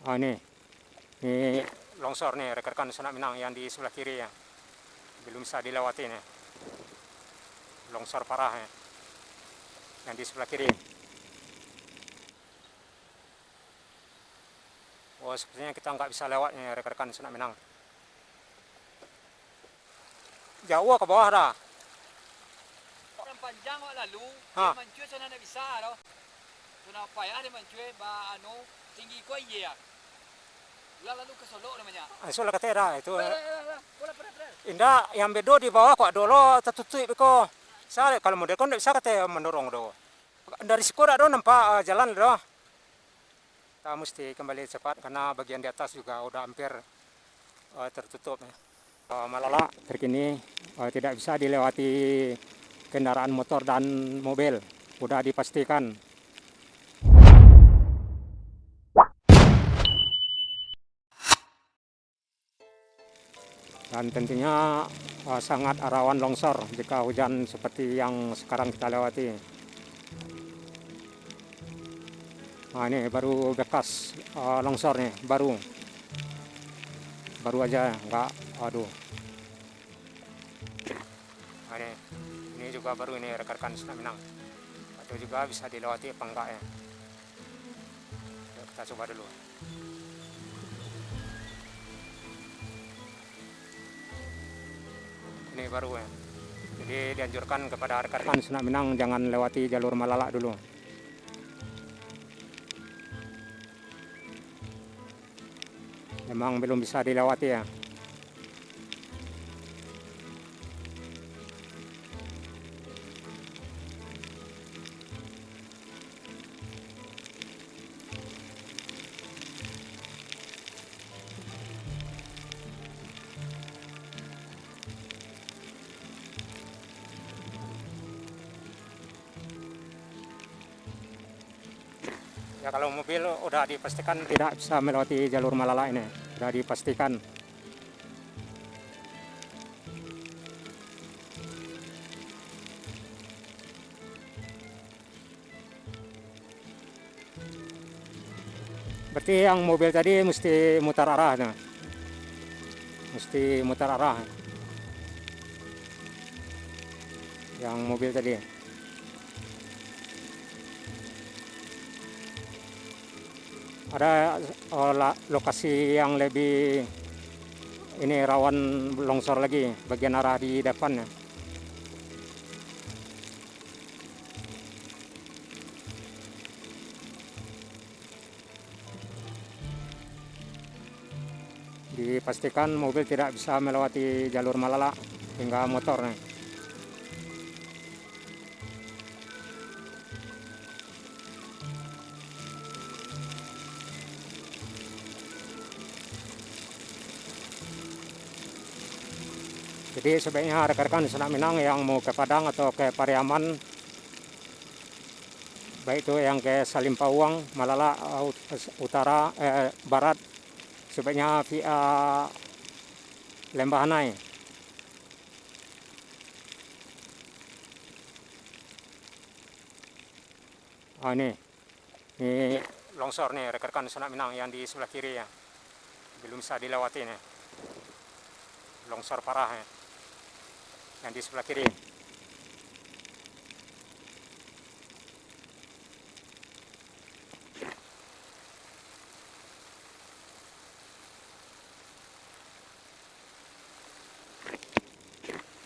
Oh, ini longsor nih rekan-rekan Sanak Minang yang di sebelah kiri ya. Belum bisa dilewati nih. Longsor parah ya. Yang di sebelah kiri. Oh, sepertinya kita nggak bisa lewat nih rekan-rekan Sanak Minang. Jauh ke bawah dah. Orang panjang wak lalu, Ha. dia mencuit sana nak bisa tau. Tuna payah dia mencuit ba tinggi ko iya. Lalu ke Solo namanya. Isul katera itu. Bola. Indah yang bedo di bawah kok dulu tertutup beko. Saya kalau model kon bisa kata mendorong do. Dari sekolah do nampak jalan do. Kita mesti kembali cepat karena bagian di atas juga udah hampir tertutup. Malala terkini tidak bisa dilewati kendaraan motor dan mobil. Udah dipastikan. Dan tentunya sangat rawan longsor jika hujan seperti yang sekarang kita lewati. Nah, ini baru bekas longsor nih, baru aja, nggak, aduh. Nah, ini juga baru ini rekan-rekan Sanak Minang. Atau juga bisa dilewati apa enggak ya? Yuk, kita coba dulu. Ini baru ya. Jadi dianjurkan kepada rekan-rekan Sanak Minang jangan lewati jalur Malala dulu. Memang belum bisa dilewati ya. Ya kalau mobil udah dipastikan tidak bisa melewati jalur Malala ini, udah dipastikan. Berarti yang mobil tadi mesti mutar arah, nah. Mesti mutar arah. Yang mobil tadi. Ada lokasi yang lebih ini rawan longsor lagi bagian arah di depan ya. Dipastikan mobil tidak bisa melewati jalur Malala hingga motor nih. Jadi sebaiknya rekan-rekan Sanak Minang yang mau ke Padang atau ke Pariaman, baik itu yang ke Salimpawang, Malala utara, barat, sebaiknya via Lembah Hanai. Oh, ini longsor nih rekan-rekan Sanak Minang yang di sebelah kiri ya. Belum bisa dilewati nih. Longsor parah ya. Yang di sebelah kiri.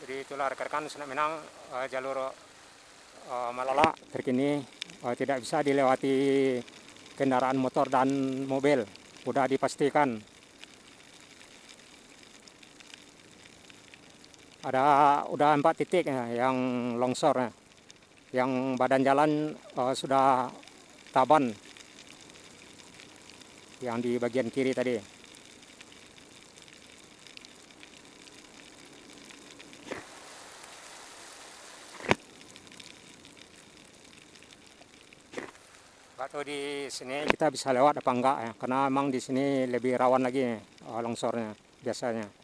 Jadi itulah rekan-rekan Sanak Minang, jalur Malala terkini tidak bisa dilewati kendaraan motor dan mobil. Udah dipastikan. Udah 4 titik ya, yang longsor ya. Yang badan jalan sudah taban. Yang di bagian kiri tadi. Atau di sini kita bisa lewat apa enggak ya? Karena memang di sini lebih rawan lagi longsornya biasanya.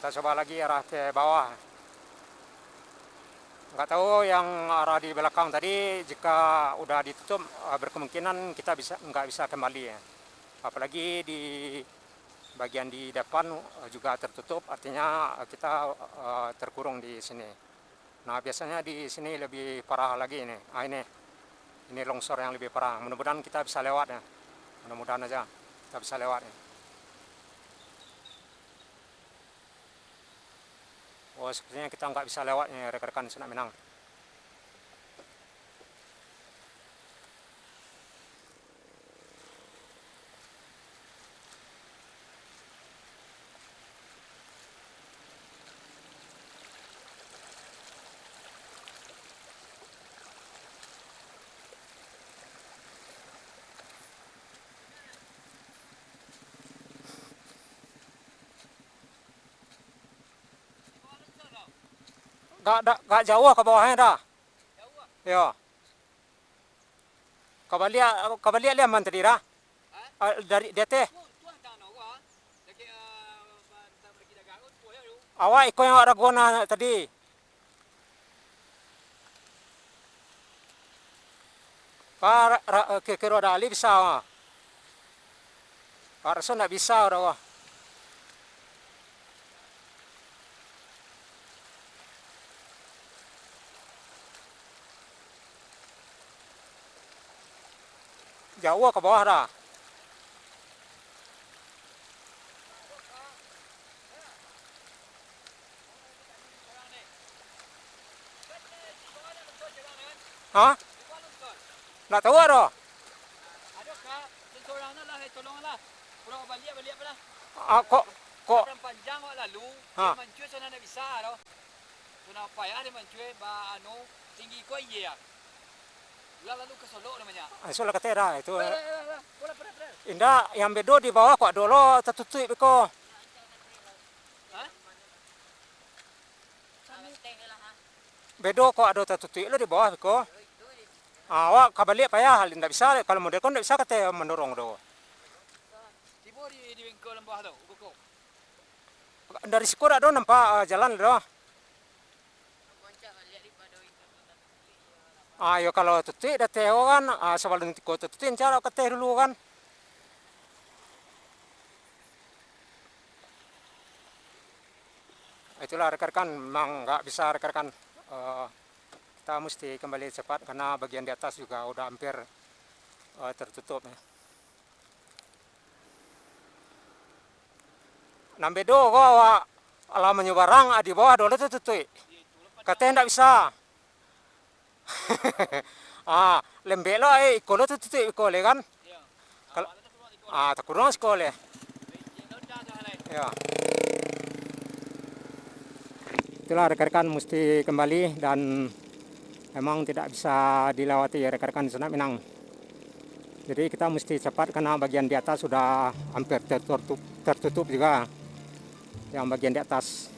Kita coba lagi arah ke bawah. Nggak tahu yang arah di belakang tadi, jika udah ditutup berkemungkinan kita nggak bisa kembali ya. Apalagi di bagian di depan juga tertutup, artinya kita terkurung di sini. Nah biasanya di sini lebih parah lagi ini. Ini longsor yang lebih parah. Mudah-mudahan kita bisa lewat ya. Mudah-mudahan aja kita bisa lewat ya. Oh sepertinya kita nggak bisa lewat ya rekan-rekan Senak Minang. Gak jauh ke bawahnya dah. Jauh ah. Ya. Kabalia lihat man tadi dah. Dari dia teh. Tuan tanah wah. Lagi bagi dagang tu ya lu. Awak ikut yang ada guna tadi. Kira ada ali bisa. Harusnya nggak bisa udah wah. Jauh ke bawah dah. Hah? Nggak tahu dah. Ada kah? Seorang lah, tolonglah. Kurang balik pula. Kok Orang panjang wak lalu, Ha. dia mencuit sana nak bisa tau. Tuna payah dia mencuit ba anu tinggi kau iya. Lalu ke Solo namanya. itu lah kata dah itu. Bola pada. Indah yang bedo di bawah kok dulu tertutup beko. Hah? Bedo kok ada tertutup lo di bawah beko. Awak kabalik payah tidak bisa kalau model kon tidak bisa kata mendorong do. Tibo di bengkel lembah tu, buku. Dari sekolah do nampak jalan do. Ayo kalau tutup dah teh kan sebelum kau tutupin cara kata dulu kan. Itulah rekan-rekan memang nggak bisa rekan-rekan. Kita mesti kembali cepat karena bagian di atas juga udah hampir tertutup ya. Nambedo kok awak alam menyebarang di bawah dulu tutup. Katanya nggak bisa. Lembek lo ikolo tutup ikole kan. Ya. Kalau Awak tak tak kurang sekolah. Ya. Ya. Itulah rekan-rekan mesti kembali dan memang tidak bisa dilewati ya rekan-rekan Senak Minang. Jadi kita mesti cepat karena bagian di atas sudah hampir tertutup juga. Yang bagian di atas.